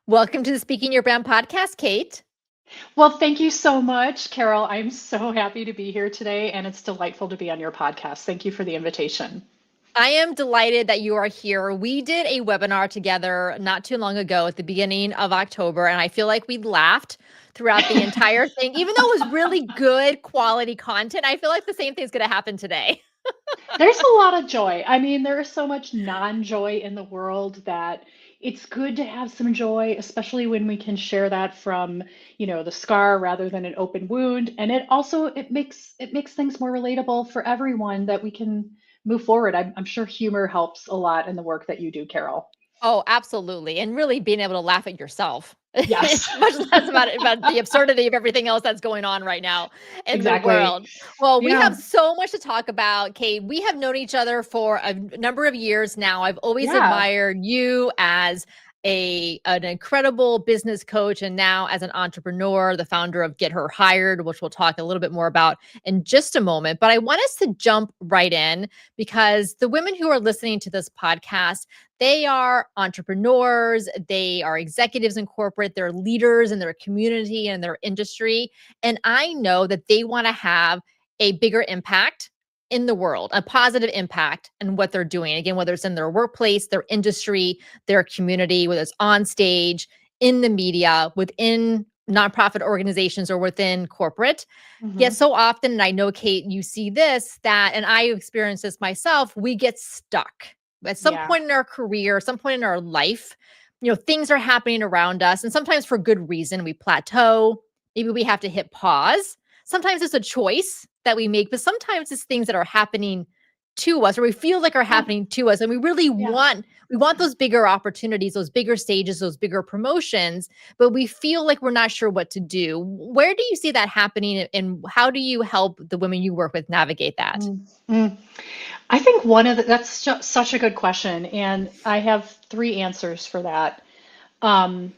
Welcome to the Speaking Your Brand podcast, Kate. Well, thank you so much, Carol. I'm so happy to be here today, and it's delightful to be on your podcast. Thank you for the invitation. I am delighted that you are here. We did a webinar together not too long ago at the beginning of October, and I feel like we laughed throughout the entire thing. Even though it was really good quality content, I feel like the same thing's going to happen today. There's a lot of joy. I mean, there is so much non-joy in the world that it's good to have some joy, especially when we can share that from, the scar rather than an open wound. And it makes things more relatable for everyone that we can move forward. I'm sure humor helps a lot in the work that you do, Carol. Oh, absolutely. And really being able to laugh at yourself. Yes. It's much less about the absurdity of everything else that's going on right now in the Exactly. world. Well, we Yeah. have so much to talk about, Kate. We have known each other for a number of years now. I've always Yeah. admired you as an incredible business coach and now as an entrepreneur, the founder of Get Her Hired, which we'll talk a little bit more about in just a moment. But I want us to jump right in because the women who are listening to this podcast, they are entrepreneurs, they are executives in corporate, they're leaders in their community and their industry. And I know that they want to have a bigger impact in the world, a positive impact in what they're doing. Again, whether it's in their workplace, their industry, their community, whether it's on stage, in the media, within nonprofit organizations, or within corporate. Yet Hmm. so often, and I know, Kate, you see this, that, and I experience this myself, we get stuck at some Yeah. point in our career, some point in our life. Things are happening around us, and sometimes for good reason. We plateau. Maybe we have to hit pause. Sometimes it's a choice that we make, but sometimes it's things that are happening to us, or we feel like are Yeah. happening to us, and we really Yeah. want those bigger opportunities, those bigger stages, those bigger promotions, but we feel like we're not sure what to do. Where do you see that happening, and how do you help the women you work with navigate that? Mm, mm. I think one of such a good question, and I have three answers for that.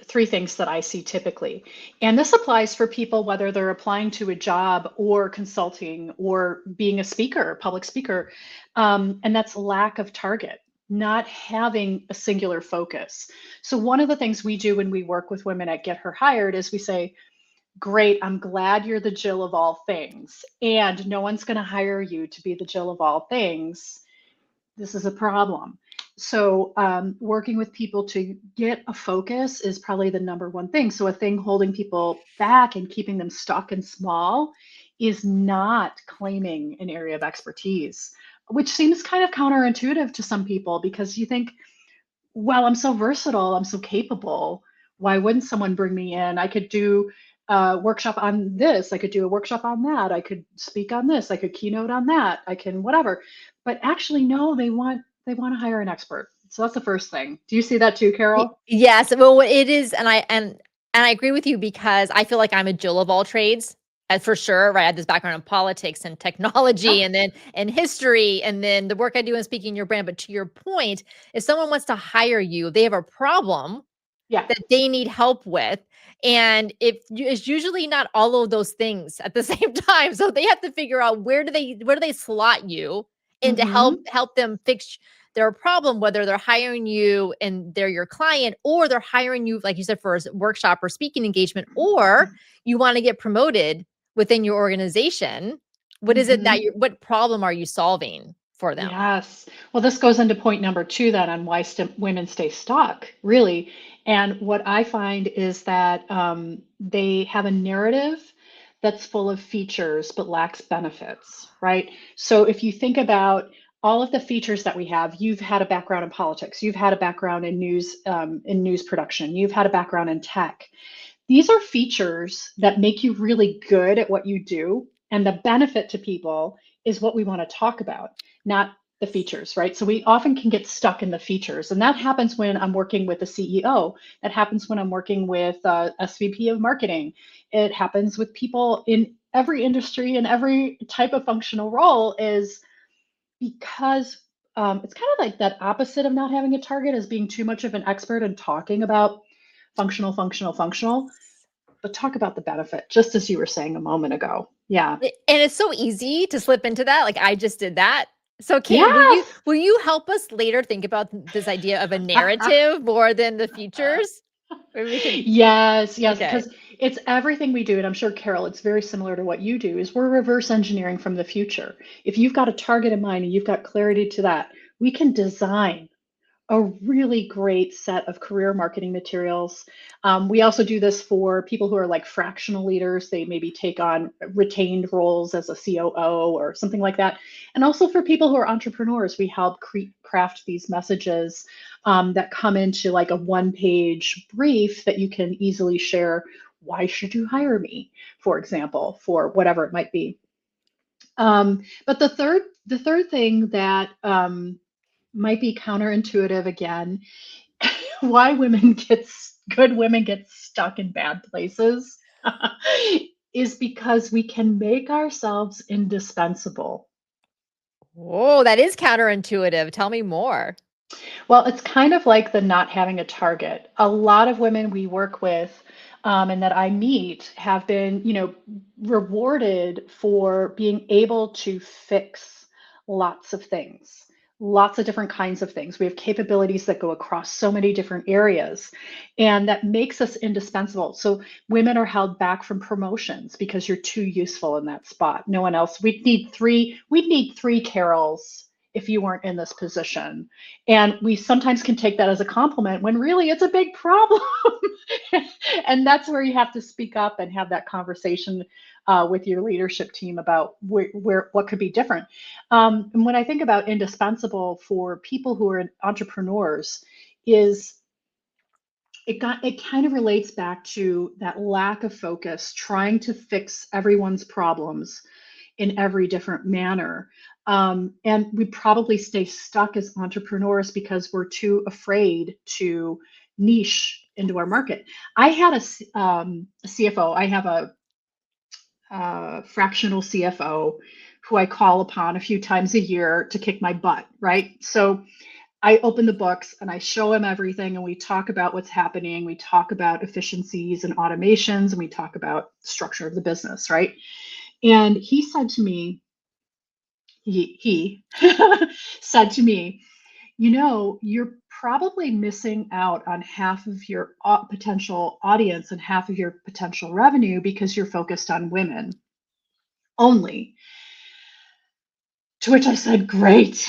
Three things that I see typically. And this applies for people whether they're applying to a job or consulting or being a speaker, public speaker. And that's lack of target, not having a singular focus. So one of the things we do when we work with women at Get Her Hired is we say, great, I'm glad you're the Jill of all things. And no one's going to hire you to be the Jill of all things. This is a problem. So, working with people to get a focus is probably the number one thing. So, a thing holding people back and keeping them stuck and small is not claiming an area of expertise, which seems kind of counterintuitive to some people because you think, well, I'm so versatile, I'm so capable. Why wouldn't someone bring me in? I could do a workshop on this, I could do a workshop on that, I could speak on this, I could keynote on that, I can whatever. But actually, no, they want to hire an expert. So that's the first thing. Do you see that too, Carol? Yes, well, it is, and I agree with you because I feel like I'm a Jill of all trades, for sure. Right, I have this background in politics and technology, Yep. and then and history, and then the work I do in speaking your brand. But to your point, if someone wants to hire you, they have a problem Yeah. that they need help with. And it's usually not all of those things at the same time. So they have to figure out where do they slot you and to help Mm-hmm. help them fix their problem, whether they're hiring you and they're your client, or they're hiring you, like you said, for a workshop or speaking engagement, or you want to get promoted within your organization. What is it Mm-hmm. that what problem are you solving for them? Yes. Well, this goes into point number two then on why women stay stuck, really. And what I find is that they have a narrative that's full of features but lacks benefits, right? So if you think about all of the features that we have, you've had a background in politics, you've had a background in news production, you've had a background in tech. These are features that make you really good at what you do. And the benefit to people is what we want to talk about, not the features, right? So we often can get stuck in the features. And that happens when I'm working with a CEO. That happens when I'm working with SVP of marketing. It happens with people in every industry and every type of functional role is because it's kind of like that opposite of not having a target is being too much of an expert and talking about functional, functional, functional, but talk about the benefit, just as you were saying a moment ago. Yeah. And it's so easy to slip into that. Like I just did that. So Kate, will you Yes. will you help us later think about this idea of a narrative more than the features? Maybe we can. Yes, yes, Okay. because it's everything we do, and I'm sure, Carol, it's very similar to what you do, is we're reverse engineering from the future. If you've got a target in mind and you've got clarity to that, we can design a really great set of career marketing materials. We also do this for people who are like fractional leaders. They maybe take on retained roles as a COO or something like that. And also for people who are entrepreneurs, we help craft these messages that come into like a one-page brief that you can easily share. Why should you hire me, for example, for whatever it might be? But the third thing that might be counterintuitive again, why good women get stuck in bad places is because we can make ourselves indispensable. Oh, that is counterintuitive. Tell me more. Well, it's kind of like the not having a target. A lot of women we work with and that I meet have been, rewarded for being able to fix lots of things, lots of different kinds of things. We have capabilities that go across so many different areas, and that makes us indispensable. So women are held back from promotions because you're too useful in that spot. No one else. We'd need three Carols if you weren't in this position, and we sometimes can take that as a compliment when really it's a big problem. And that's where you have to speak up and have that conversation with your leadership team about what could be different. And when I think about indispensable for people who are entrepreneurs, is it kind of relates back to that lack of focus, trying to fix everyone's problems in every different manner. And we probably stay stuck as entrepreneurs because we're too afraid to niche into our market. I had a CFO, I have a fractional CFO who I call upon a few times a year to kick my butt, right? So I open the books and I show him everything, and we talk about what's happening. We talk about efficiencies and automations, and we talk about structure of the business, right? And he said to me, he said to me, you're probably missing out on half of your potential audience and half of your potential revenue because you're focused on women only. To which I said, great.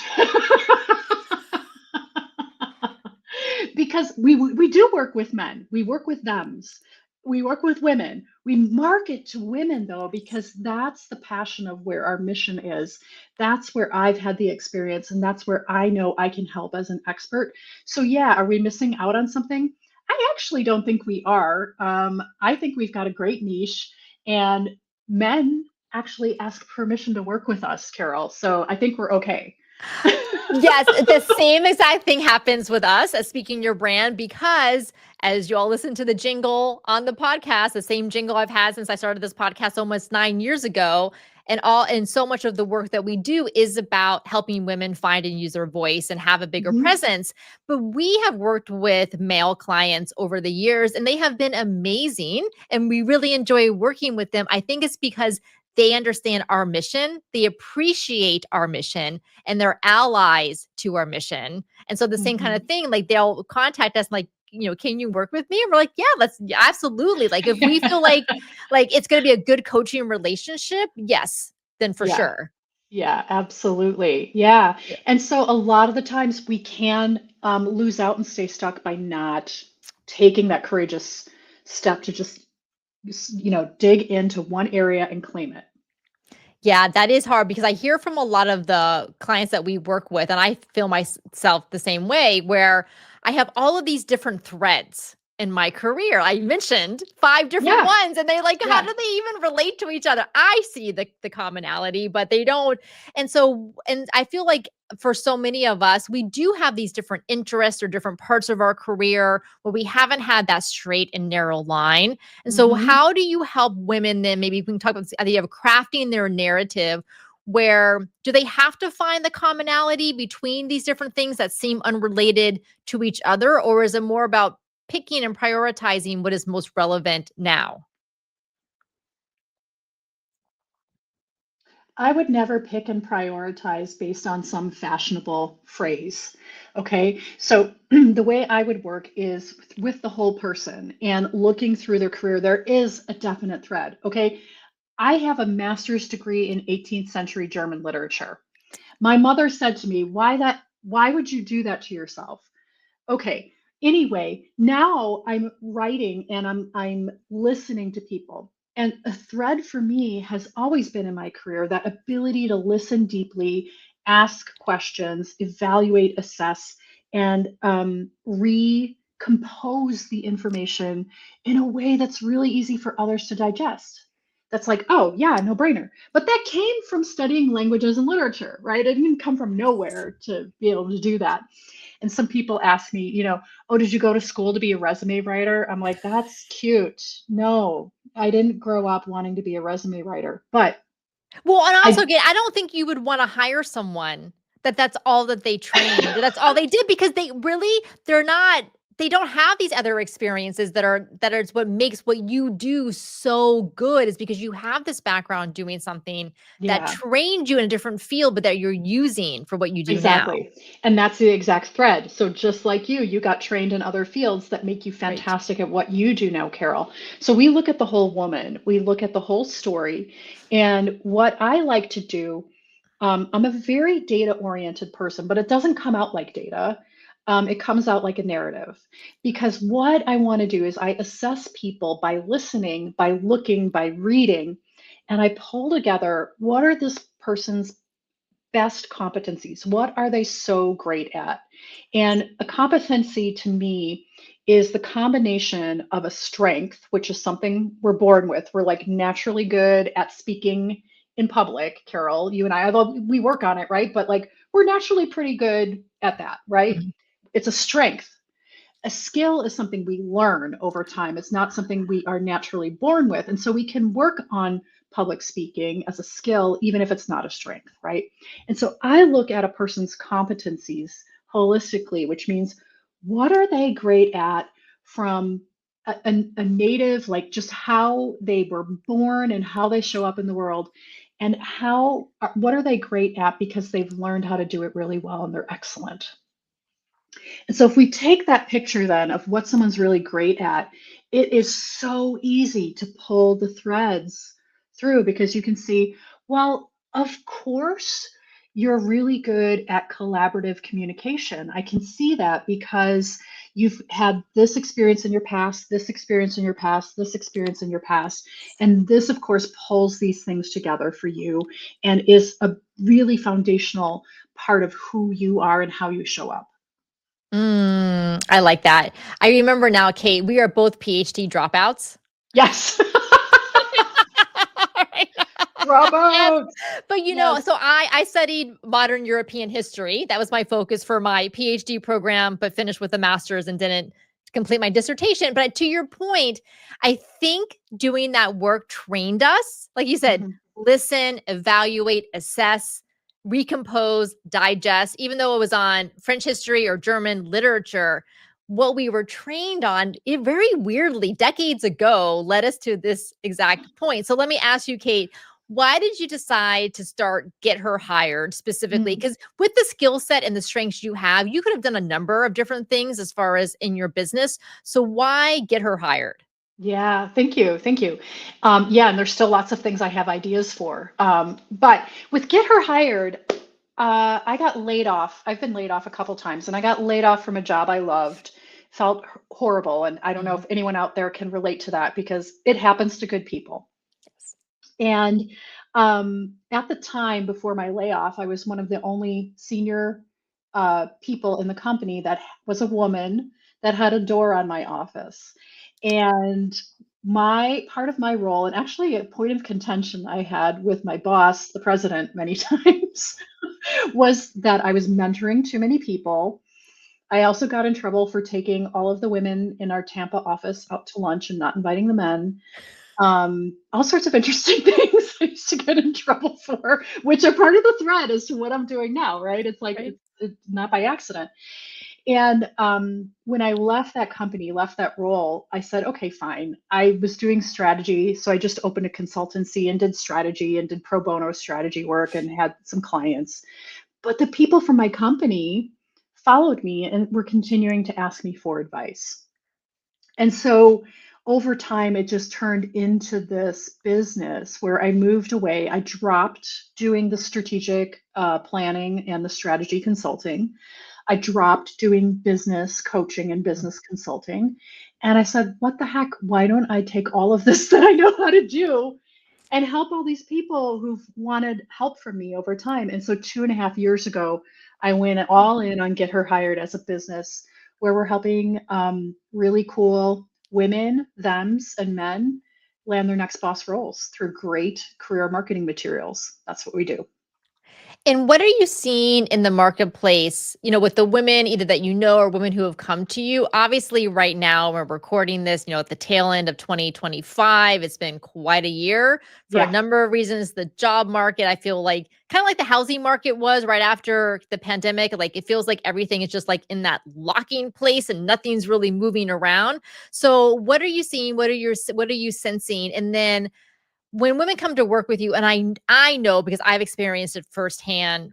Because we do work with men, we work with thems, we work with women, we market to women though, because that's the passion of where our mission is. That's where I've had the experience, and that's where I know I can help as an expert. So yeah, are we missing out on something? I actually don't think we are. I think we've got a great niche, and men actually ask permission to work with us, Carol, so I think we're okay. Yes, the same exact thing happens with us at Speaking Your Brand, because as you all listen to the jingle on the podcast, the same jingle I've had since I started this podcast almost 9 years ago, and so much of the work that we do is about helping women find and use their voice and have a bigger Mhm. presence. But we have worked with male clients over the years, and they have been amazing, and we really enjoy working with them. I think it's because they understand our mission, they appreciate our mission, and they're allies to our mission. And so the same kind of Mhm. thing, like they'll contact us like, can you work with me? And we're like, yeah, absolutely. Like if we feel like it's going to be a good coaching relationship, yes, then for Yeah. sure. Yeah, absolutely. Yeah. Yeah. And so a lot of the times we can lose out and stay stuck by not taking that courageous step to just, dig into one area and claim it. Yeah, that is hard because I hear from a lot of the clients that we work with, and I feel myself the same way, where I have all of these different threads in my career. I mentioned five different Yeah. ones, and they like, how Yeah. do they even relate to each other? I see the commonality, but they don't. And I feel like for so many of us, we do have these different interests or different parts of our career where we haven't had that straight and narrow line. And so, Hmm. how do you help women then? Maybe we can talk about the idea of crafting their narrative. Where do they have to find the commonality between these different things that seem unrelated to each other? Or is it more about picking and prioritizing what is most relevant now? I would never pick and prioritize based on some fashionable phrase. Okay. So the way I would work is with the whole person and looking through their career, there is a definite thread. Okay. I have a master's degree in 18th century German literature. My mother said to me, why would you do that to yourself? Okay. Anyway, now I'm writing and I'm listening to people. And a thread for me has always been in my career that ability to listen deeply, ask questions, evaluate, assess, and recompose the information in a way that's really easy for others to digest. That's like, oh, yeah, no brainer. But that came from studying languages and literature, right? It didn't come from nowhere to be able to do that. And some people ask me, oh, did you go to school to be a resume writer? I'm like, that's cute. No, I didn't grow up wanting to be a resume writer, but Well, and also I, again, I don't think you would wanna hire someone that's all that they trained, or that's all they did because they're not they don't have these other experiences that are what makes what you do so good is because you have this background doing something that yeah. trained you in a different field, but that you're using for what you do now. Exactly. And that's the exact thread. So just like you got trained in other fields that make you Right. fantastic at what you do now, Carol. So we look at the whole woman, we look at the whole story. And what I like to do, I'm a very data oriented person, but it doesn't come out like data. It comes out like a narrative. Because what I want to do is I assess people by listening, by looking, by reading, and I pull together what are this person's best competencies? What are they so great at? And a competency to me is the combination of a strength, which is something we're born with. We're like naturally good at speaking in public, Carol, you and I, although we work on it, right? But like we're naturally pretty good at that, right? Mhm. It's a strength. A skill is something we learn over time. It's not something we are naturally born with. And so we can work on public speaking as a skill, even if it's not a strength, right? And so I look at a person's competencies holistically, which means what are they great at from a native, like just how they were born and how they show up in the world, and what are they great at because they've learned how to do it really well and they're excellent. And so if we take that picture then of what someone's really great at, it is so easy to pull the threads through because you can see, well, of course, you're really good at collaborative communication. I can see that because you've had this experience in your past, this experience in your past, this experience in your past. And this, of course, pulls these things together for you and is a really foundational part of who you are and how you show up. I like that. I remember now, Kate, we are both PhD dropouts. Yes. Right. Yes. Bravo. But, Yes. so I studied modern European history. That was my focus for my PhD program, but finished with a master's and didn't complete my dissertation. But to your point, I think doing that work trained us, like you said, Mhm. listen, evaluate, assess, recompose, digest, even though it was on French history or German literature. What we were trained on, it very weirdly decades ago led us to this exact point. So let me ask you, Kate, why did you decide to start Get Her Hired specifically? Mm. Because with the skill set and the strengths you have, you could have done a number of different things as far as in your business. So why Get Her Hired? Yeah, thank you. Thank you. Yeah, and there's still lots of things I have ideas for. But with Get Her Hired, I got laid off. I've been laid off a couple times, and I got laid off from a job I loved. Felt horrible. And I don't know Mm, if anyone out there can relate to that because it happens to good people. yes. And at the time before my layoff, I was one of the only senior people in the company that was a woman that had a door on my office. And my part of my role, and actually a point of contention I had with my boss, the president, many times, was that I was mentoring too many people. I also got in trouble for taking all of the women in our Tampa office out to lunch and not inviting the men. All sorts of interesting things I used to get in trouble for, which are part of the thread as to what I'm doing now, right? It's like Right. it's not by accident. And when I left that company, left that role, I said, okay, fine. I was doing strategy. So I just opened a consultancy and did strategy and did pro bono strategy work and had some clients. But the people from my company followed me and were continuing to ask me for advice. And so over time, it just turned into this business where I moved away. I dropped doing the strategic planning and the strategy consulting. I dropped doing business coaching and business consulting. And I said, what the heck? Why don't I take all of this that I know how to do and help all these people who've wanted help from me over time? And so 2.5 years ago, I went all in on Get Her Hired as a business where we're helping really cool women, thems, and men land their next boss roles through great career marketing materials. That's what we do. And what are you seeing in the marketplace, with the women either that or women who have come to you? Obviously, right now we're recording this, at the tail end of 2025. It's been quite a year for a Yeah. number of reasons. The job market, I feel like kind of like the housing market was right after the pandemic. Like it feels like everything is just like in that locking place and nothing's really moving around. So what are you seeing? What are you sensing? And then when women come to work with you, and I know because I've experienced it firsthand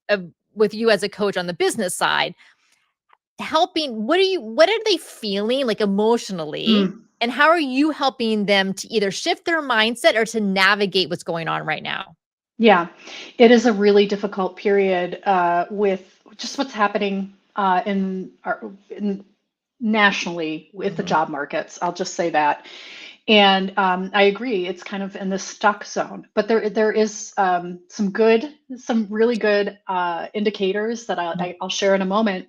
uh, with you as a coach on the business side, helping what are they feeling like emotionally, Mm. and how are you helping them to either shift their mindset or to navigate what's going on right now? Yeah, it is a really difficult period with just what's happening in nationally with the Mhm. job markets. I'll just say that. And I agree, it's kind of in the stuck zone. But there is some really good indicators that I'll share in a moment.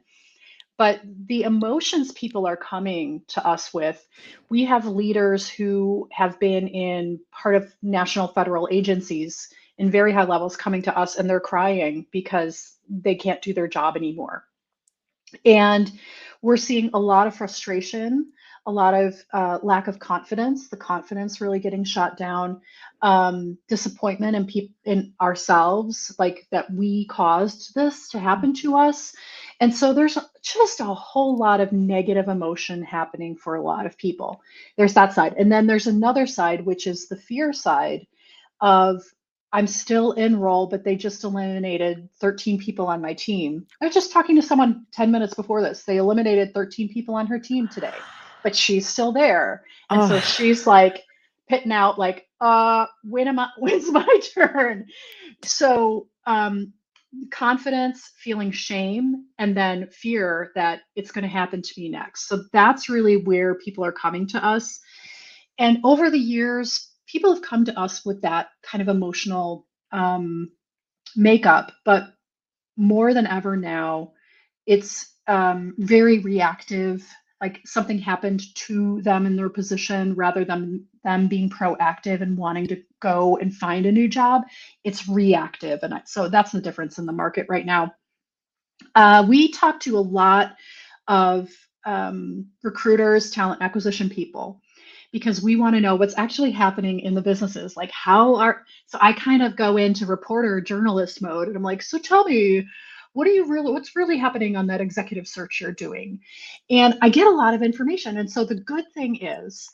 But the emotions people are coming to us with, we have leaders who have been in part of national federal agencies in very high levels coming to us and they're crying because they can't do their job anymore. And we're seeing a lot of frustration, a lot of lack of confidence, the confidence really getting shot down, disappointment in ourselves, like that we caused this to happen to us. And so there's just a whole lot of negative emotion happening for a lot of people. There's that side. And then there's another side, which is the fear side of I'm still in role, but they just eliminated 13 people on my team. I was just talking to someone 10 minutes before this. They eliminated 13 people on her team today, but she's still there. And so Oh, she's like pitting out like, when's my turn? So confidence, feeling shame, and then fear that it's going to happen to me next. So that's really where people are coming to us. And over the years, people have come to us with that kind of emotional makeup, but more than ever now, it's very reactive. Like something happened to them in their position rather than them being proactive and wanting to go and find a new job. It's reactive. And so that's the difference in the market right now. We talk to a lot of recruiters, talent acquisition people, because we want to know what's actually happening in the businesses. Like, so I kind of go into reporter journalist mode and I'm like, so tell me, what's really happening on that executive search you're doing? And I get a lot of information. And so the good thing is,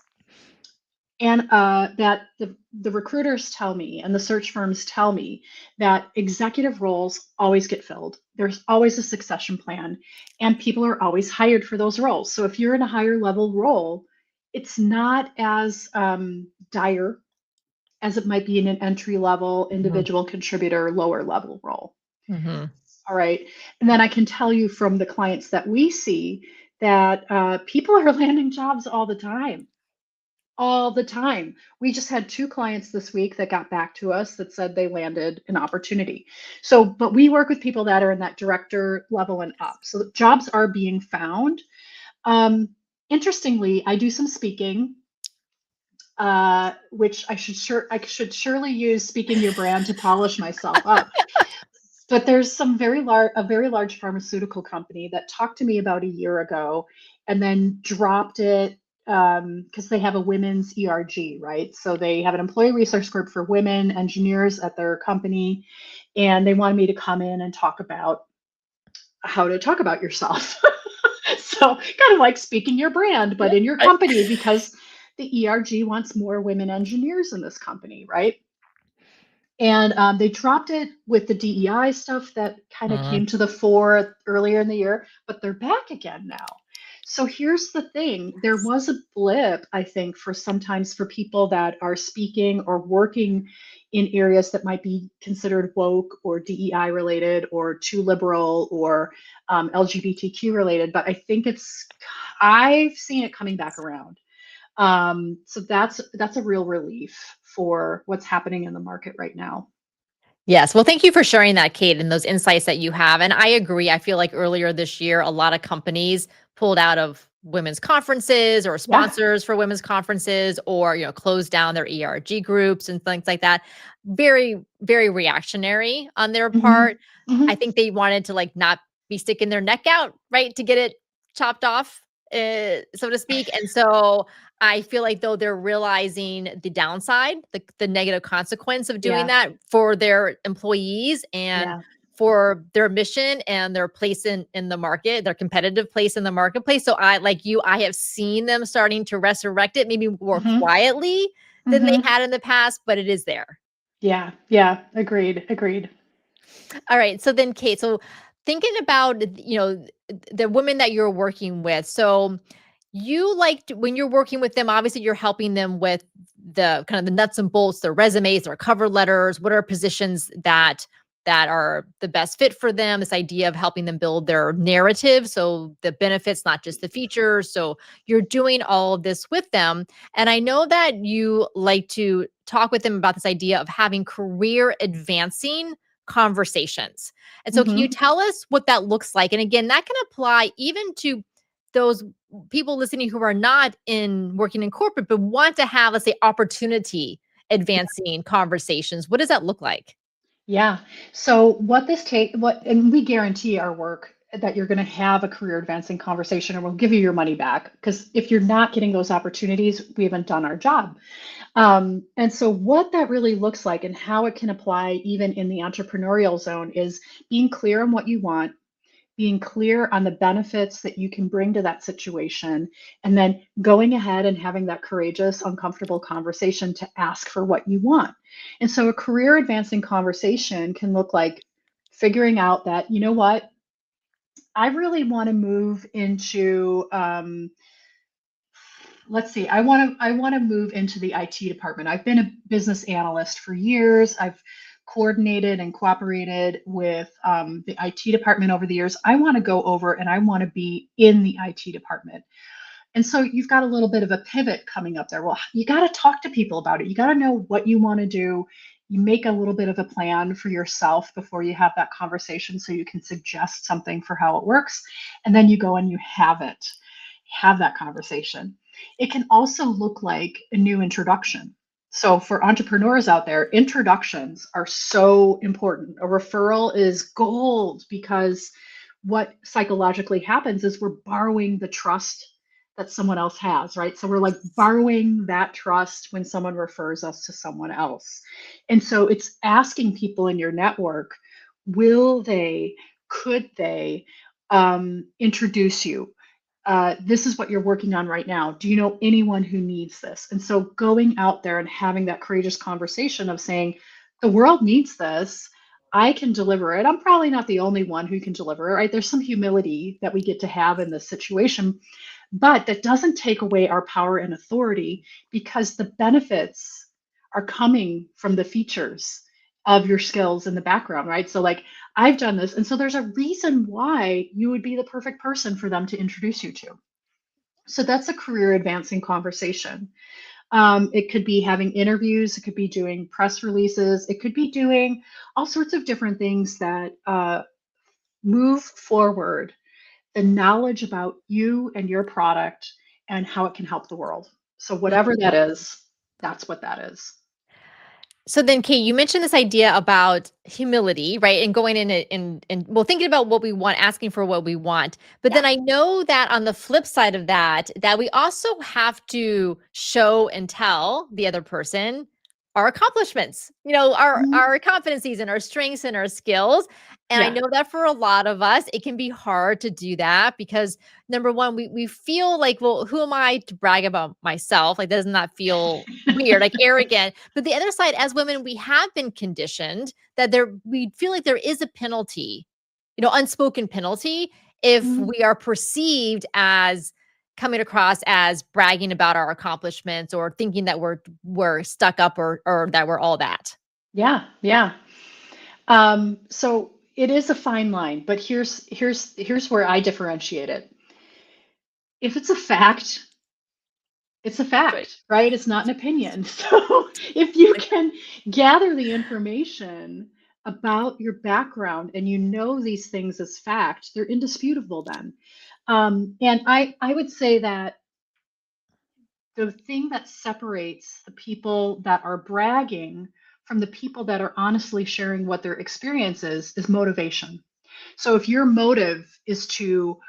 and that the recruiters tell me and the search firms tell me that executive roles always get filled. There's always a succession plan, and people are always hired for those roles. So if you're in a higher level role, it's not as dire as it might be in an entry level mhm, individual contributor, lower level role. mhm. All right. And then I can tell you from the clients that we see that people are landing jobs all the time. We just had two clients this week that got back to us that said they landed an opportunity. So, but we work with people that are in that director level and up. So jobs are being found. Um, Interestingly, I do some speaking, which I should surely use speaking your brand to polish myself up. But there's a very large pharmaceutical company that talked to me about a year ago and then dropped it because they have a women's ERG, right? So they have an employee resource group for women engineers at their company, and they wanted me to come in and talk about how to talk about yourself. So kind of like speaking your brand, but in your Right. company, because the ERG wants more women engineers in this company, right? And they dropped it with the DEI stuff that kind of Mm, came to the fore earlier in the year, but they're back again now. So here's the thing, there was a blip, I think, for sometimes for people that are speaking or working in areas that might be considered woke or DEI related or too liberal or LGBTQ related. But I think I've seen it coming back around. So that's a real relief for what's happening in the market right now. Yes. Well, thank you for sharing that, Kate, and those insights that you have. And I agree. I feel like earlier this year, a lot of companies pulled out of women's conferences or Yeah. sponsors for women's conferences or, closed down their ERG groups and things like that. Very, very reactionary on their Hmm. part. I Hmm. think they wanted to like not be sticking their neck out, right, to get it chopped off, so to speak. And so I feel like though they're realizing the downside, the negative consequence of doing Yeah. that for their employees and Yeah. for their mission and their place in the market, their competitive place in the marketplace. So I like you, I have seen them starting to resurrect it maybe more Hmm. quietly than they Hmm. had in the past, but it is there. Yeah. Yeah. Agreed. Agreed. All right. So then, Kate, so thinking about, the women that you're working with. So you like when you're working with them, obviously you're helping them with the kind of the nuts and bolts, their resumes, their cover letters, what are positions that are the best fit for them, this idea of helping them build their narrative. So the benefits, not just the features. So you're doing all of this with them. And I know that you like to talk with them about this idea of having career advancing conversations. And so can you Hmm. tell us what that looks like? And again, that can apply even to those people listening who are not in working in corporate but want to have, let's say, opportunity advancing conversations. What does that look like? Yeah. So and we guarantee our work that you're going to have a career advancing conversation and we'll give you your money back. Because if you're not getting those opportunities, we haven't done our job. And so, what that really looks like and how it can apply even in the entrepreneurial zone is being clear on what you want, being clear on the benefits that you can bring to that situation, and then going ahead and having that courageous, uncomfortable conversation to ask for what you want. And so, a career advancing conversation can look like figuring out that, you know what, I really want to move into let's see, I want to move into the IT department. I've been a business analyst for years. I've coordinated and cooperated with the IT department over the years. I want to go over and I want to be in the IT department. And so you've got a little bit of a pivot coming up there. Well, you got to talk to people about it. You got to know what you want to do. You make a little bit of a plan for yourself before you have that conversation so you can suggest something for how it works. And then you go and you have that conversation. It can also look like a new introduction. So, for entrepreneurs out there, introductions are so important. A referral is gold because what psychologically happens is we're borrowing the trust that someone else has, right? So, we're like borrowing that trust when someone refers us to someone else. And so, it's asking people in your network, will they, could they introduce you? This is what you're working on right now. Do you know anyone who needs this? And so going out there and having that courageous conversation of saying, the world needs this. I can deliver it. I'm probably not the only one who can deliver it, right? There's some humility that we get to have in this situation, but that doesn't take away our power and authority because the benefits are coming from the features of your skills in the background, right? So, like, I've done this. And so, there's a reason why you would be the perfect person for them to introduce you to. So, that's a career advancing conversation. It could be having interviews, it could be doing press releases, it could be doing all sorts of different things that move forward the knowledge about you and your product and how it can help the world. So, whatever that is, that's what that is. So then, Kate, you mentioned this idea about humility, right? And going in and well, thinking about what we want, asking for what we want. But Yeah. then I know that on the flip side of that, that we also have to show and tell the other person our accomplishments, you know, Mhm. our competencies and our strengths and our skills. And I Yeah. know that for a lot of us, it can be hard to do that because number one, we feel like, well, who am I to brag about myself? Like, doesn't that feel weird, like arrogant? But the other side, as women, we have been conditioned that we feel like there is a penalty, you know, unspoken penalty if Mhm. we are perceived as coming across as bragging about our accomplishments or thinking that we're stuck up or that we're all that. Yeah, yeah. So it is a fine line, but here's where I differentiate it. If it's a fact, it's a Right. fact, right? It's not an opinion. So if you Like, can gather the information about your background and you know these things as fact, they're indisputable then. And I would say that the thing that separates the people that are bragging from the people that are honestly sharing what their experience is motivation. So if your motive is to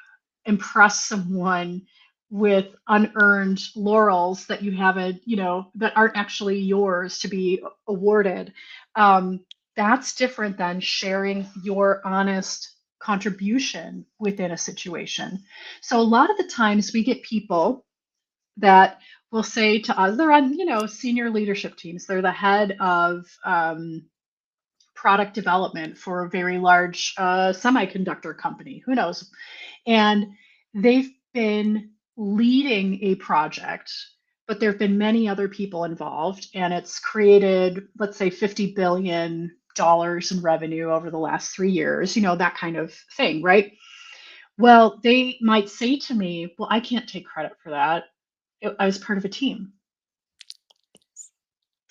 impress someone with unearned laurels that you haven't, you know, that aren't actually yours to be awarded, um, that's different than sharing your honest contribution within a situation. So a lot of the times we get people that will say to us, they're on, you know, senior leadership teams. They're the head of product development for a very large semiconductor company. Who knows? And they've been leading a project, but there have been many other people involved, and it's created, let's say, $50 billion in revenue over the last 3 years, you know, that kind of thing, right? Well, they might say to me, well, I can't take credit for that. I was part of a team.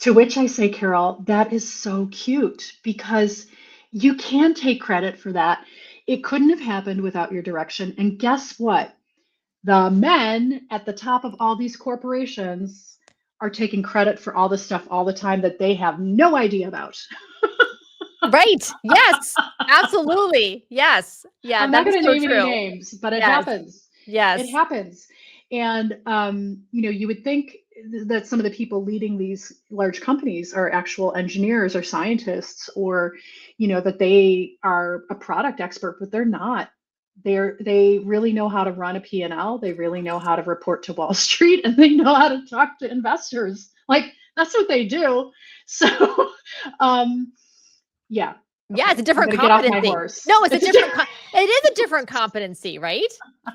To which I say, Carol, that is so cute because you can take credit for that. It couldn't have happened without your direction. And guess what? The men at the top of all these corporations are taking credit for all the stuff all the time that they have no idea about. right. Yes. Absolutely. Yes. Yeah, I'm not that is going to so name any true. names, but it Yes. happens. It Yes. happens. And, you know, you would think that some of the people leading these large companies are actual engineers or scientists, or, you know, that they are a product expert, but they're not. They really know how to run a P&L. They really know how to report to Wall Street, and they know how to talk to investors. Like, that's what they do. So, um, yeah. Yeah, it's a Okay. I'm different going to get off my competency. horse. No, it's a It's different it is a different competency, right?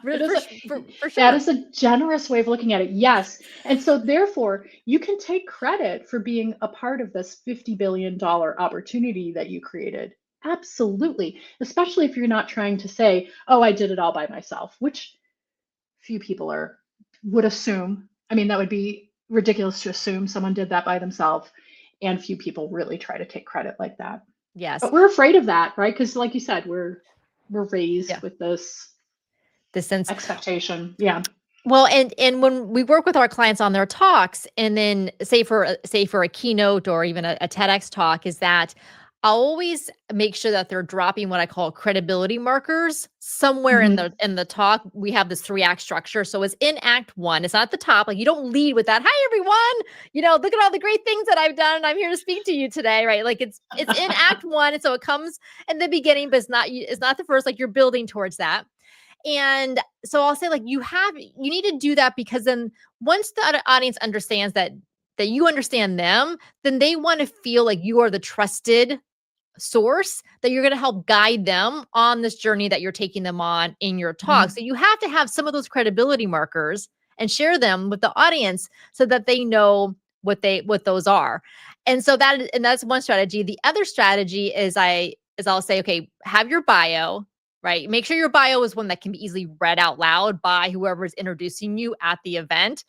It is a For that sure. is a generous way of looking at it. Yes. And so therefore, you can take credit for being a part of this $50 billion opportunity that you created. Absolutely. Especially if you're not trying to say, "Oh, I did it all by myself," which few people are would assume. I mean, that would be ridiculous to assume someone did that by themselves, and few people really try to take credit like that. Yes. But we're afraid of that, right? Because like you said, we're raised Yeah. with this The sense. expectation. Yeah. Well, and when we work with our clients on their talks, and then say for a keynote or even a TEDx talk, is that I'll always make sure that they're dropping what I call credibility markers somewhere in Mhm. the talk. We have this 3 act structure, so it's in Act 1. It's not at the top. Like, you don't lead with that. Hi everyone, you know, look at all the great things that I've done. I'm here to speak to you today, right? Like, it's in Act 1, and so it comes in the beginning, but it's not the first. Like, you're building towards that. And so I'll say, like, you need to do that because then once the audience understands that you understand them, then they want to feel like you are the trusted source, that you're going to help guide them on this journey that you're taking them on in your talk. Mhm. So you have to have some of those credibility markers and share them with the audience so that they know what those are. And that's one strategy. The other strategy is I'll say, okay, have your bio, right? Make sure your bio is one that can be easily read out loud by whoever is introducing you at the event,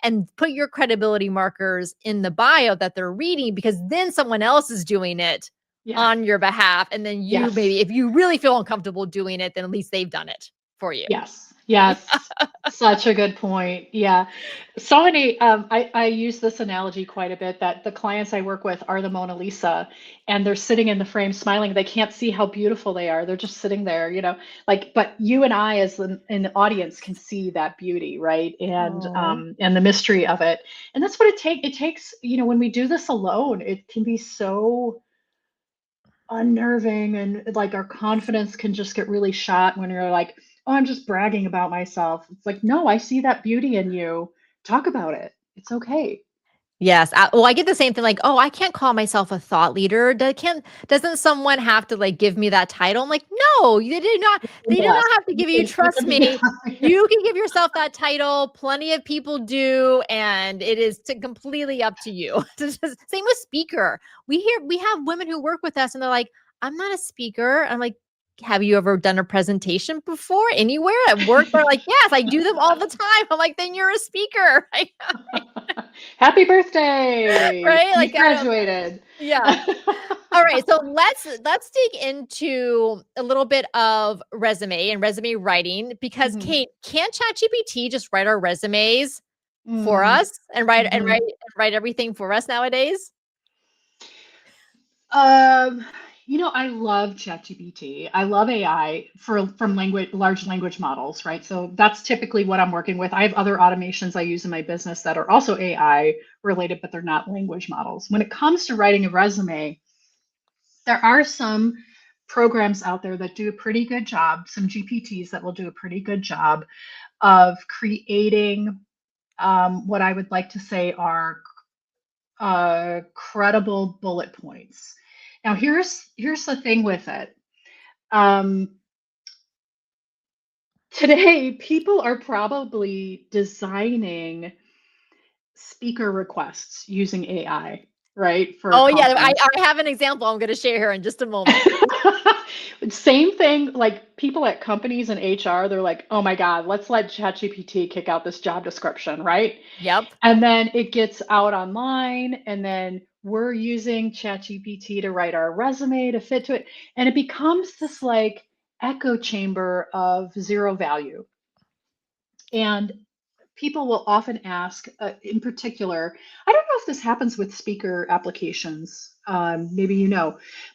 and put your credibility markers in the bio that they're reading, because then someone else is doing it Yeah. on your behalf. And then you, Yes. maybe if you really feel uncomfortable doing it, then at least they've done it for you. Yes. Yes, such a good point. Yeah. So many, I use this analogy quite a bit that the clients I work with are the Mona Lisa and they're sitting in the frame smiling. They can't see how beautiful they are. They're just sitting there, like, but you and I as in the audience can see that beauty, right? Oh. And the mystery of it. And that's what it takes, when we do this alone, it can be so unnerving and like our confidence can just get really shot when you're like, oh, I'm just bragging about myself. It's like, no, I see that beauty in you. Talk about it. It's okay. Yes. Well, I get the same thing like, "Oh, I can't call myself a thought leader. Doesn't someone have to like give me that title?" I'm like, "No, they do Yes. not have to give you. You Trust can me. be You can give yourself that title. Plenty of people do, and it is completely up to you." Same with speaker. We have women who work with us and they're like, "I'm not a speaker." I'm like, "Have you ever done a presentation before anywhere at work?" They're like, "Yes, I do them all the time." I'm like, "Then you're a speaker." Happy birthday. Right? You've Like I don't graduated. yeah. All right, so let's dig into a little bit of resume and resume writing because Mhm. Kate, can't ChatGPT just write our resumes for Mm, us and mhm. write everything for us nowadays? Um, I love ChatGPT. I love AI from large language models, right? So that's typically what I'm working with. I have other automations I use in my business that are also AI related, but they're not language models. When it comes to writing a resume, there are some programs out there that do a pretty good job, some GPTs that will do a pretty good job of creating what I would like to say are credible bullet points. Now, here's the thing with it. Um, Today, people are probably designing speaker requests using AI, right, for Oh yeah, conference. I have an example I'm going to share here in just a moment. Same thing, like people at companies and HR, they're like, oh my God, let's let ChatGPT kick out this job description, right? Yep. And then it gets out online, and then we're using ChatGPT to write our resume to fit to it. And it becomes this like echo chamber of zero value. And people will often ask, in particular, I don't know if this happens with speaker applications, maybe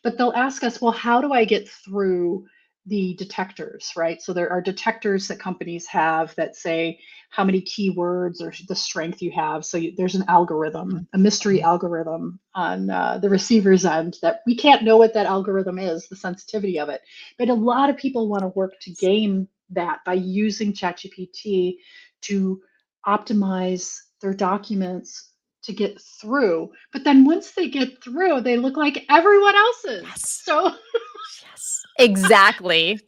but they'll ask us, well, how do I get through the detectors, right? So there are detectors that companies have that say how many keywords or the strength you have. So there's an algorithm, a mystery algorithm on the receiver's end that we can't know what that algorithm is, the sensitivity of it. But a lot of people want to work to game that by using ChatGPT to optimize their documents to get through. But then once they get through, they look like everyone else's. Yes. So, Yes. Exactly.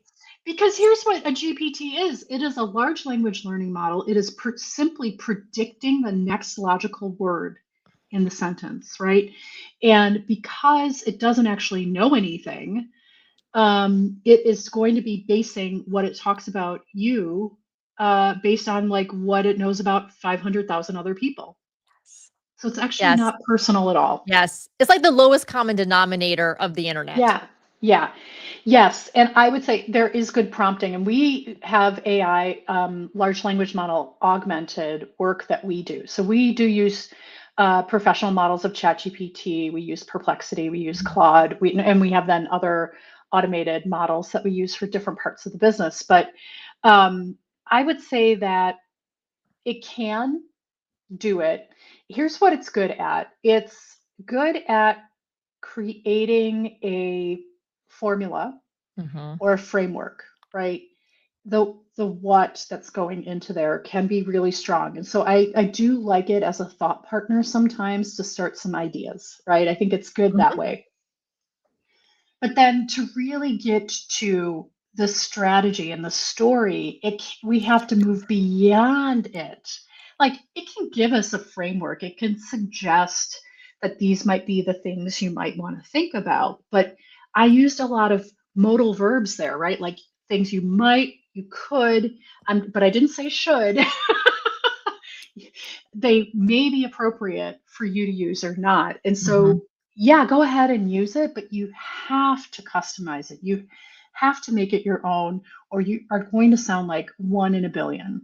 because here's what a GPT is, it is a large language learning model. It is simply predicting the next logical word in the sentence, right? And because it doesn't actually know anything, it is going to be basing what it talks about you based on like what it knows about 500,000 other people. So it's actually Yes. not personal at all. Yes. It's like the lowest common denominator of the internet. Yeah. Yeah. Yes. And I would say there is good prompting. And we have AI, large language model augmented work that we do. So we do use professional models of ChatGPT. We use Perplexity. We use Claude. And we have then other automated models that we use for different parts of the business. But I would say that it can do it. Here's what it's good at. It's good at creating a formula Mhm. or a framework, right? The what that's going into there can be really strong. And so I do like it as a thought partner sometimes to start some ideas, right? I think it's good that Mhm. way. But then to really get to the strategy and the story, we have to move beyond it. Like it can give us a framework. It can suggest that these might be the things you might want to think about. But I used a lot of modal verbs there, right? Like things you might, you could, but I didn't say should. They may be appropriate for you to use or not. And Mhm. so, yeah, go ahead and use it, but you have to customize it. You have to make it your own, or you are going to sound like one in a billion,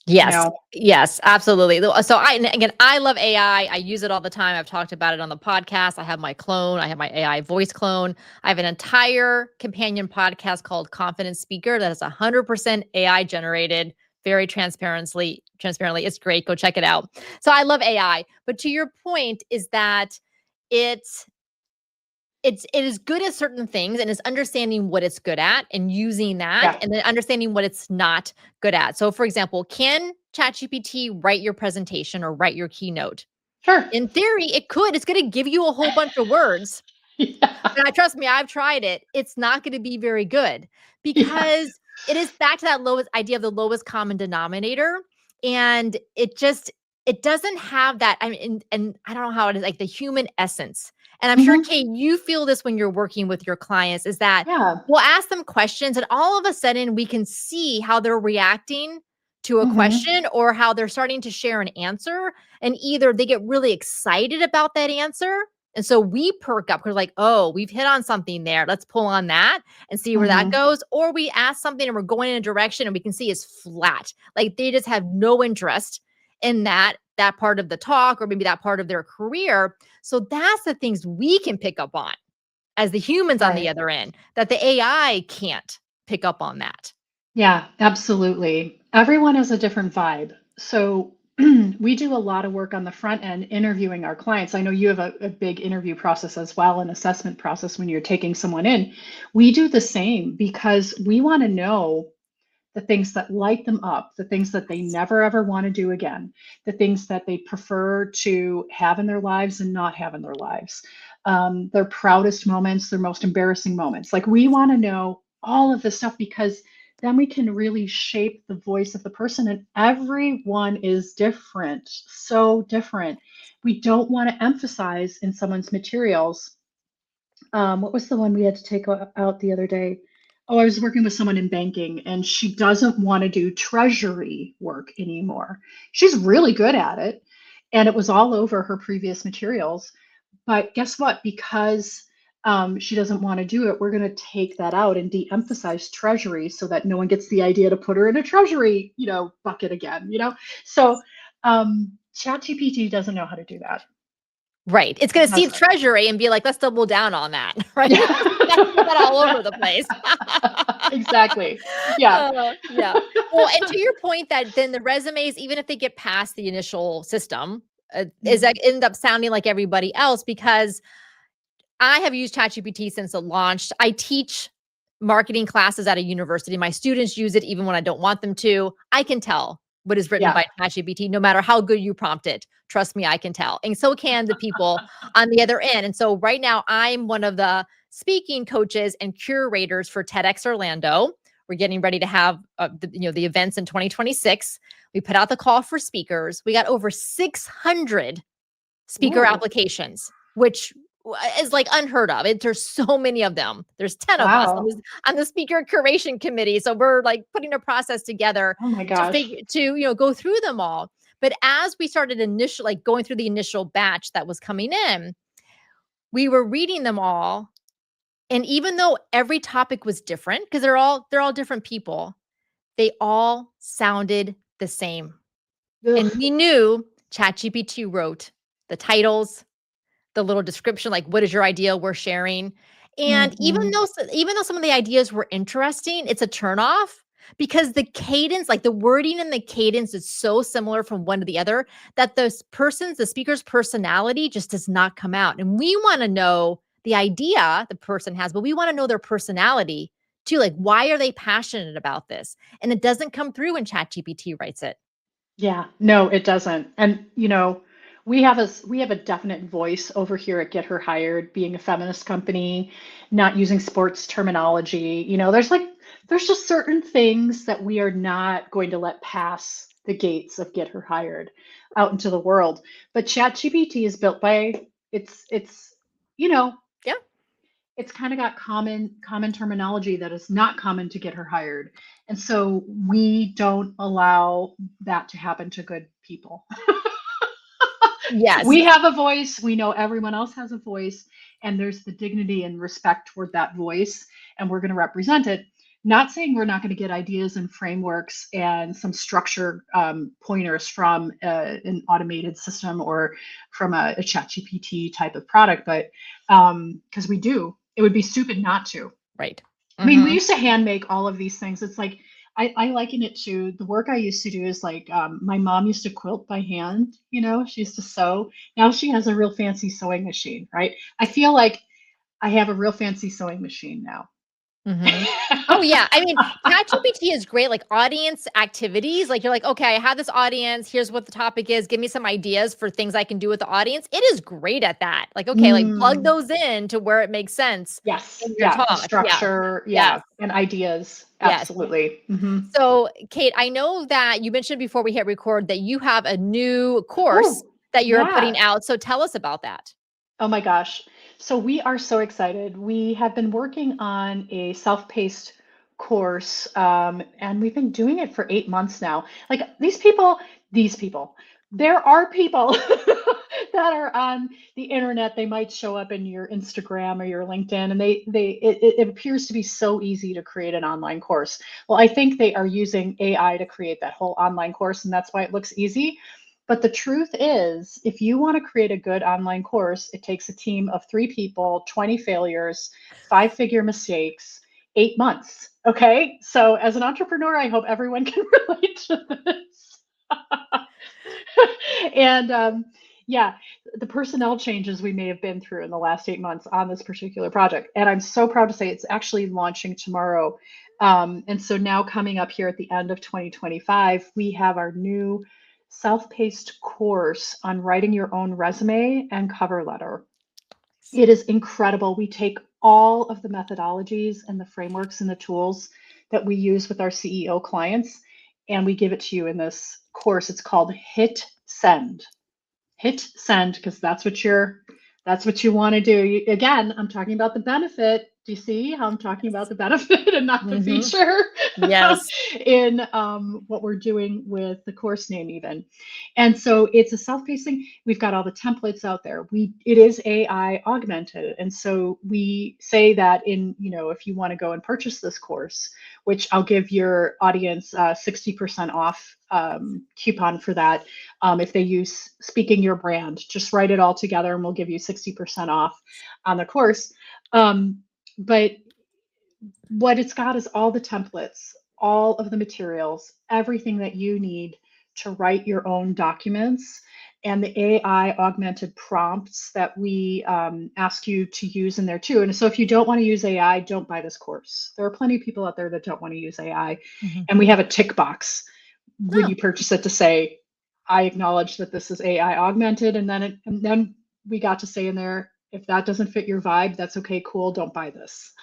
you Yes. know? Yes, absolutely. So and again, I love AI. I use it all the time. I've talked about it on the podcast. I have my clone. I have my AI voice clone. I have an entire companion podcast called Confident Speaker that is 100% AI generated, very transparently. It's great. Go check it out. So I love AI. But to your point is that it's it is good at certain things and is understanding what it's good at and using that Yeah, and then understanding what it's not good at. So for example, can ChatGPT write your presentation or write your keynote? sure. In theory, it could. It's going to give you a whole bunch of words. Yeah, And I trust me, I've tried it. It's not going to be very good yeah, because it is back to that lowest idea of the lowest common denominator. And it doesn't have that. I mean, and I don't know how it is like the human essence. And I'm sure, hmm, Kate, you feel this when you're working with your clients is that yeah, we'll ask them questions and all of a sudden we can see how they're reacting to a hmm, question or how they're starting to share an answer. And either they get really excited about that answer and so we perk up because like, oh, we've hit on something there. Let's pull on that and see where that hmm, goes. Or we ask something and we're going in a direction and we can see is flat. Like they just have no interest in that part of the talk or maybe that part of their career. So that's the things we can pick up on as the humans on the right. other end that the AI can't pick up on that. Yeah, absolutely. Everyone has a different vibe. So we do a lot of work on the front end interviewing our clients. I know you have a big interview process as well, an assessment process when you're taking someone in. We do the same because we want to know the things that light them up, the things that they never ever want to do again, the things that they prefer to have in their lives and not have in their lives, their proudest moments, their most embarrassing moments. Like we want to know all of this stuff because then we can really shape the voice of the person. And everyone is different, so different. We don't want to emphasize in someone's materials what was the one we had to take out the other day? Oh, I was working with someone in banking and she doesn't want to do treasury work anymore. She's really good at it. And it was all over her previous materials. But guess what? Because she doesn't want to do it, we're going to take that out and de-emphasize treasury so that no one gets the idea to put her in a treasury, bucket again, So ChatGPT doesn't know how to do that. Right. It's It going to see the doesn't. treasury and be like, let's double down on that. Right. Yeah. It's not gonna put that all over the place. Exactly. Yeah. Yeah. Well, and to your point that then the resumes, even if they get past the initial system, is Mhm. that end up sounding like everybody else because I have used ChatGPT since it launched. I teach marketing classes at a university. My students use it even when I don't want them to. I can tell what is written Yeah. by ChatGPT no matter how good you prompt it. Trust me, I can tell. And so can the people on the other end. And so right now I'm one of the speaking coaches and curators for TEDx Orlando. We're getting ready to have the events in 2026. We put out the call for speakers. We got over 600 speaker Ooh. applications, which is like unheard of. There's so many of them. There's 10 of us Wow. on the speaker curation committee. So we're like putting a process together Oh my to gosh. figure to, go through them all. But as we started like going through the initial batch that was coming in, we were reading them all. And even though every topic was different, because they're all different people, they all sounded the same. Ugh. And we knew ChatGPT wrote the titles, the little description, like, "What is your idea we're sharing?" And Mhm. even though some of the ideas were interesting, it's a turnoff because the cadence, like, the wording and the cadence is so similar from one to the other that the speaker's personality just does not come out, and we wanna know the idea the person has, but we wanna know their personality too, like, why are they passionate about this? And it doesn't come through when ChatGPT writes it. Yeah. No, it doesn't. And we have a definite voice over here at Get Her Hired, being a feminist company, not using sports terminology. There's just certain things that we are not going to let pass the gates of Get Her Hired out into the world. But ChatGPT is built by you know, Yeah. it's kind of got common terminology that is not common to Get Her Hired. And so we don't allow that to happen to good people. Yes. We have a voice. We know everyone else has a voice, and there's the dignity and respect toward that voice, and we're going to represent it. Not saying we're not going to get ideas and frameworks and some structure pointers from an automated system or from a chat GPT type of product, but because we do, it would be stupid not to. Right. I mean, we Mhm. used to hand make all of these things. It's like I liken it to the work I used to do is like my mom used to quilt by hand, she used to sew. Now she has a real fancy sewing machine, right? I feel like I have a real fancy sewing machine now. Mhm. Oh, yeah. I mean, ChatGPT is great, like, audience activities, like, you're like, "Okay, I have this audience, here's what the topic is, give me some ideas for things I can do with the audience." It is great at that. Like, okay, like, plug Mm, those in to where it makes sense yes, in your yeah, the talk. Yeah. structure, Yes. yeah, and ideas, Yes. absolutely. So, Kate, I know that you mentioned before we hit record that you have a new course Oh, that you're putting yeah. out, so tell us about that. Oh my gosh. So we are so excited. We have been working on a self-paced course, and we've been doing it for 8 months now. Like these people, there are people that are on the internet. They might show up in your Instagram or your LinkedIn, and it appears to be so easy to create an online course. Well, I think they are using AI to create that whole online course, and that's why it looks easy. But the truth is, if you want to create a good online course, it takes a team of 3 people, 20 failures, 5-figure mistakes, 8 months. Okay. So, as an entrepreneur, I hope everyone can relate to this. and yeah, the personnel changes we may have been through in the last 8 months on this particular project. And I'm so proud to say it's actually launching tomorrow. And so now, coming up here at the end of 2025, we have our new self-paced course on writing your own resume and cover letter. It is incredible. We take all of the methodologies and the frameworks and the tools that we use with our CEO clients, and we give it to you in this course. It's called Hit Send. Hit send, because that's what you want to do. Again, I'm talking about the benefit. Do you see how I'm talking about the benefit and not the Mhm. feature Yes. in what we're doing with the course name even. And so it's a self-pacing. We've got all the templates out there. It is AI augmented. And so we say that if you want to go and purchase this course, which I'll give your audience 60% off coupon for that. If they use Speaking Your Brand, just write it all together and we'll give you 60% off on the course. But what it's got is all the templates, all of the materials, everything that you need to write your own documents, and the AI augmented prompts that we ask you to use in there too. And so if you don't want to use AI, don't buy this course. There are plenty of people out there that don't want to use AI. Mhm. And we have a tick box when Oh. you purchase it to say, I acknowledge that this is AI augmented. And then we got to say in there, if that doesn't fit your vibe, that's okay, cool, don't buy this.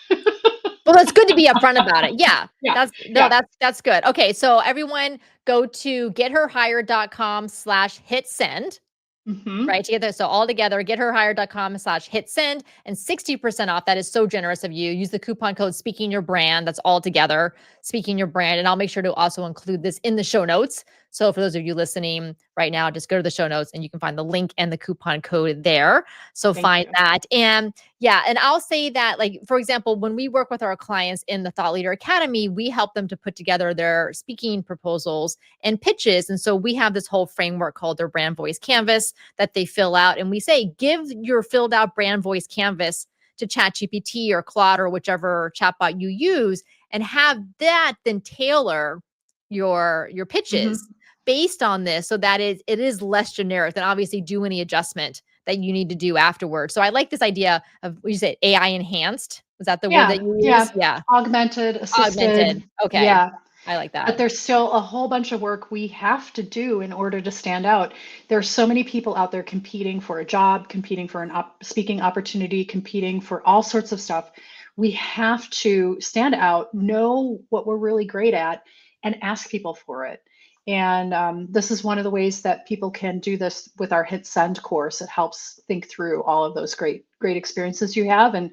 Well, that's good to be upfront about it. Yeah. Yeah, That's no, yeah. that's good. Okay, so everyone go to getherhired.com/hit send. Hmm. Right, together. So all together, getherhired.com/hit send and 60% off. That is so generous of you. Use the coupon code speaking your brand. That's all together, speaking your brand. And I'll make sure to also include this in the show notes. So for those of you listening right now, just go to the show notes and you can find the link and the coupon code there. So Thank find you. that. And yeah, and I'll say that, like, for example, when we work with our clients in the Thought Leader Academy, we help them to put together their speaking proposals and pitches. And so we have this whole framework called their brand voice canvas that they fill out. And we say, give your filled out brand voice canvas to ChatGPT or Claude or whichever chatbot you use, and have that then tailor your pitches Hmm. based on this, so that it is less generic than obviously do any adjustment that you need to do afterwards. So I like this idea of, what you say, AI enhanced. Is that the word that Yeah, you use? yeah. Yeah. Augmented, assisted. Augmented. Okay. Yeah. I like that. But there's still a whole bunch of work we have to do in order to stand out. There's so many people out there competing for a job, competing for an speaking opportunity, competing for all sorts of stuff. We have to stand out, know what we're really great at, and ask people for it. And this is one of the ways that people can do this with our Hit Send course. It helps think through all of those great experiences you have and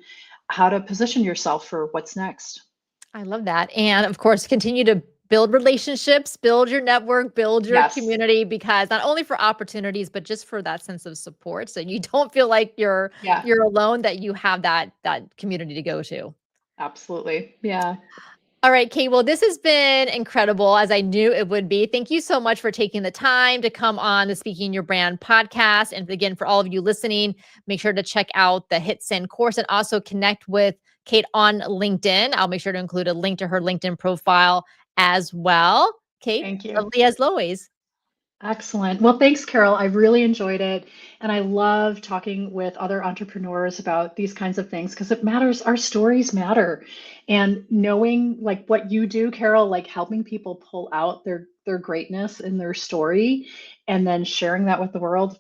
how to position yourself for what's next. I love that. And of course, continue to build relationships, build your network, build your Yes. community, because not only for opportunities, but just for that sense of support. So you don't feel like Yeah, you're alone, that you have that community to go to. absolutely. Yeah. All right, Kate. Well, this has been incredible, as I knew it would be. Thank you so much for taking the time to come on the Speaking Your Brand podcast. And again, for all of you listening, make sure to check out the Hit Send course and also connect with Kate on LinkedIn. I'll make sure to include a link to her LinkedIn profile as well. Kate, Thank you. lovely as always. Excellent. Well, thanks, Carol. I really enjoyed it. And I love talking with other entrepreneurs about these kinds of things because it matters. Our stories matter. And knowing like what you do, Carol, like helping people pull out their greatness in their story and then sharing that with the world,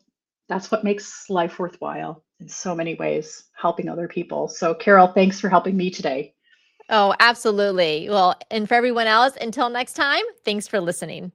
that's what makes life worthwhile in so many ways, helping other people. So, Carol, thanks for helping me today. Oh, absolutely. Well, and for everyone else, until next time, thanks for listening.